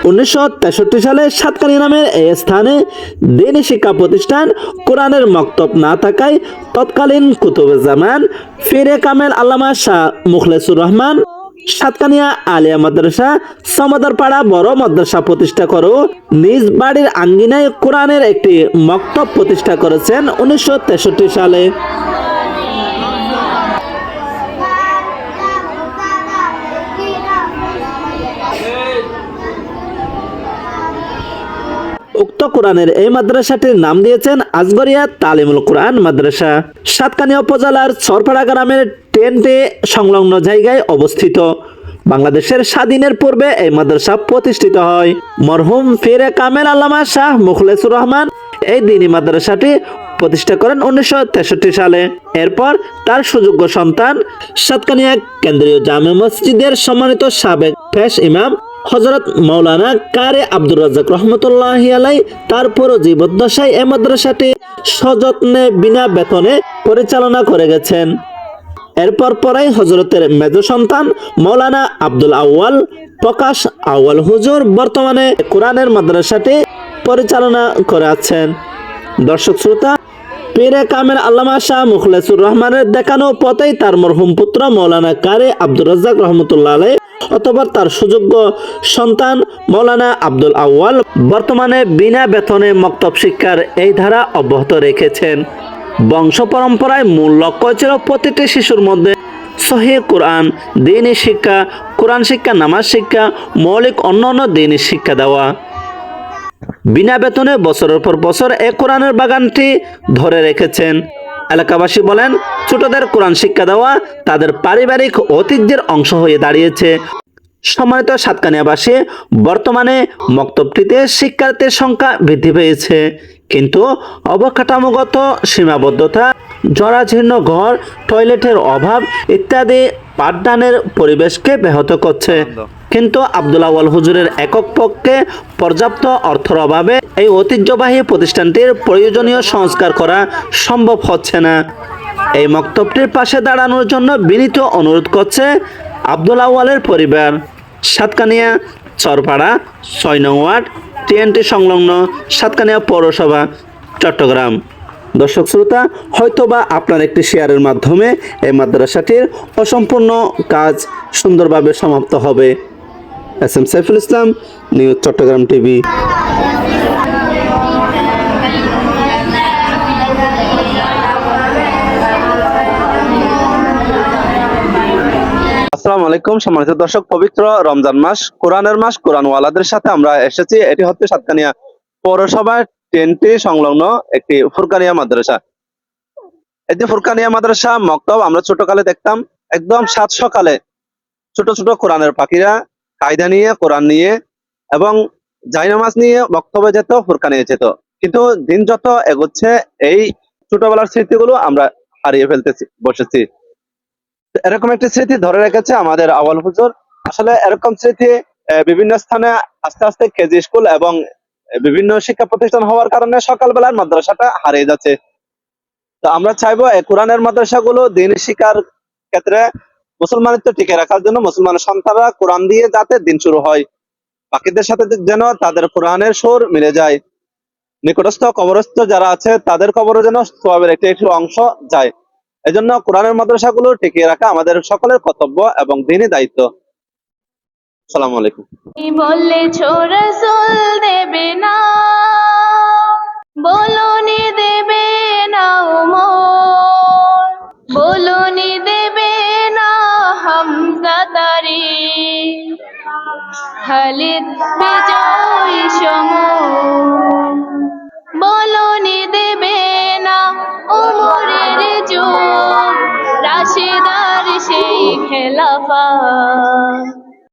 1963 সালে সাতকানিয়া নামের এই স্থানে দ্বীনি শিক্ষা প্রতিষ্ঠান কোরআনের মক্তব না থাকায় তৎকালীন কুতুবে জামান ফিরে কামেল আল্লামা শাহ মুখলেসুর রহমান সাতকানিয়া আলিয়া মাদ্রাসা সমদরপাড়া বড় মাদ্রাসা প্রতিষ্ঠা করে নিজ বাড়ির আঙ্গিনায় কোরআনের একটি মক্তব প্রতিষ্ঠা করেছেন 1963 সালে। উক্ত কোরআনের এই মাদ্রাসাটির নাম দিয়েছেন আসগরিয়া তালিমুল কোরআন মাদ্রাসা। সাতকানিয়া উপজেলার চরপাড়া গ্রামের টেন্টে সংলগ্ন জায়গায় অবস্থিত। বাংলাদেশের স্বাধীনের পূর্বে এই মাদ্রাসা প্রতিষ্ঠিত হয়। মরহুম ফিরে কামেল আল্লামা শাহ মুখলেসুর রহমান এই দ্বীনি মাদ্রাসাটি প্রতিষ্ঠা করেন 1963 সালে। এরপর তার সুযোগ্য সন্তান সাতকানিয়া কেন্দ্রীয় জামে মসজিদের সম্মানিত সাবেক পেশ ইমাম হযরত মাওলানা কারি আব্দুর রাজ্জাক রহমতুল্লাহি আলাইহি তার পুরো জীবদ্দশায় এই মাদ্রাসাটি সযত্নে বিনা বেতনে পরিচালনা করে গেছেন। এরপর পরাই হযরতের মেজ সন্তান মাওলানা আব্দুল আউয়াল প্রকাশ আউয়াল হুজুর বর্তমানে কোরআনের মাদ্রাসাটি পরিচালনা করে আছেন। দর্শক শ্রোতা, পীরে কামেল আল্লামা শাহ মুখলেসুর রহমানের দেখানো পথেই তার মরহুম পুত্র মাওলানা কারি আব্দুর রাজ্জাক রহমতুল্লাহ আলাইহি অথবা তার সুযোগ্য সন্তান মাওলানা আব্দুল আউয়াল বর্তমানে বিনা বেতনে মক্তব শিক্ষার এই ধারা অব্যাহত রেখেছেন। বংশ পরম্পরায় মূল লক্ষ্য ছিল প্রতিটি শিশুর মধ্যে সহিহ কোরআন, দ্বীনি শিক্ষা, কোরআন শিক্ষা, নামাজ শিক্ষা, মৌলিক অন্যান্য দ্বীনি শিক্ষা দেওয়া। বিনা বেতনে বছরের পর বছর এই কোরআনের বাগানটি ধরে রেখেছেন। এলাকাবাসী বলেন, ছোটদের কোরআন শিক্ষা দেওয়া তাদের পারিবারিক ঐতিহ্যের অংশ হয়ে দাঁড়িয়েছে। সম্মানিত সাতকানিয়াবাসী, বর্তমানে মক্তবটিতে শিক্ষার্থীর সংখ্যা বৃদ্ধি পেয়েছে, কিন্তু অবকাঠামোগত সীমাবদ্ধতা, জরাজীর্ণ ঘর, টয়লেটের অভাব ইত্যাদি পাঠদানের পরিবেশকে ব্যাহত করছে। কিন্তু আব্দুল আউয়াল হুজুরের একক পক্ষে পর্যাপ্ত অর্থের অভাবে এই ঐতিহ্যবাহী প্রতিষ্ঠানটির প্রয়োজনীয় সংস্কার করা সম্ভব হচ্ছে না। এই মক্তবটির পাশে দাঁড়ানোর জন্য বিনীত অনুরোধ করছে আব্দুল আউয়ালের পরিবার। সাতকানিয়া চরপাড়া 6 নং ওয়ার্ড, টিএনটি সংলগ্ন, সাতকানিয়া পৌরসভা, চট্টগ্রাম। দর্শক শ্রোতা, হয়তোবা আপনার একটি শেয়ারের মাধ্যমে এই মাদ্রাসাটির অসম্পূর্ণ কাজ সুন্দরভাবে সমাপ্ত হবে। SM. Saiful Islam, news Chittagong TV. আসসালামু আলাইকুম সম্মানিত দর্শক, পবিত্র রমজান মাস, কোরআনের মাস, কোরআনওয়ালাদের সাথে আমরা এসেছি। এটি হচ্ছে সাতকানিয়া পৌরসভার টেন্টে সংলগ্ন একটি ফুরকানিয়া মাদ্রাসা। এই যে ফুরকানিয়া মাদ্রাসা মক্তব আমরা ছোটকালে দেখতাম, একদম সাত সকালে ছোট ছোট কোরআনের পাখিরা কায়দা নিয়ে, কোরআন নিয়ে এবং জায়নামাজ নিয়ে মক্তবে যেত, ফুরকানিয়া যেত। কিন্তু দিন যত এগোচ্ছে এই ছোটবেলার স্মৃতিগুলো আমরা হারিয়ে ফেলতেছি বসেছি। এরকম একটি স্মৃতি ধরে রেখেছে আমাদের আউয়াল হুজুর। আসলে এরকম স্মৃতি বিভিন্ন স্থানে আস্তে আস্তে কেজি স্কুল এবং বিভিন্ন শিক্ষা প্রতিষ্ঠান হওয়ার কারণে সকালবেলার মাদ্রাসাটা হারিয়ে যাচ্ছে। তো আমরা চাইবো এই কোরআনের মাদ্রাসাগুলো দ্বীনি শিক্ষার ক্ষেত্রে মুসলমানিত্ব টিকে রাখার জন্য মুসলমানের সন্তানরা কোরআন দিয়ে যাতে দিন শুরু হয়, বাকিদের সাথে যেন তাদের কোরআনের সুর মিলে যায়, নিকটস্থ কবরস্থ যারা আছে তাদের কবরে যেন সওয়াবের একটি একটি অংশ যায়। এজন্য কোরআনের মাদ্রাসাগুলো টিকিয়ে রাখা আমাদের সকলের কর্তব্য এবং দ্বীনি দায়িত্ব। আসসালামু আলাইকুম। বলেছ রাসূল দেবে না, বলনি দেবে না ওমর, বলনি দেবে না হামজা তারি, খালিদ বিজয়ী সমর, বলনি দেবে না ওমরের যুগ, রাশিদার সেই খেলাফত।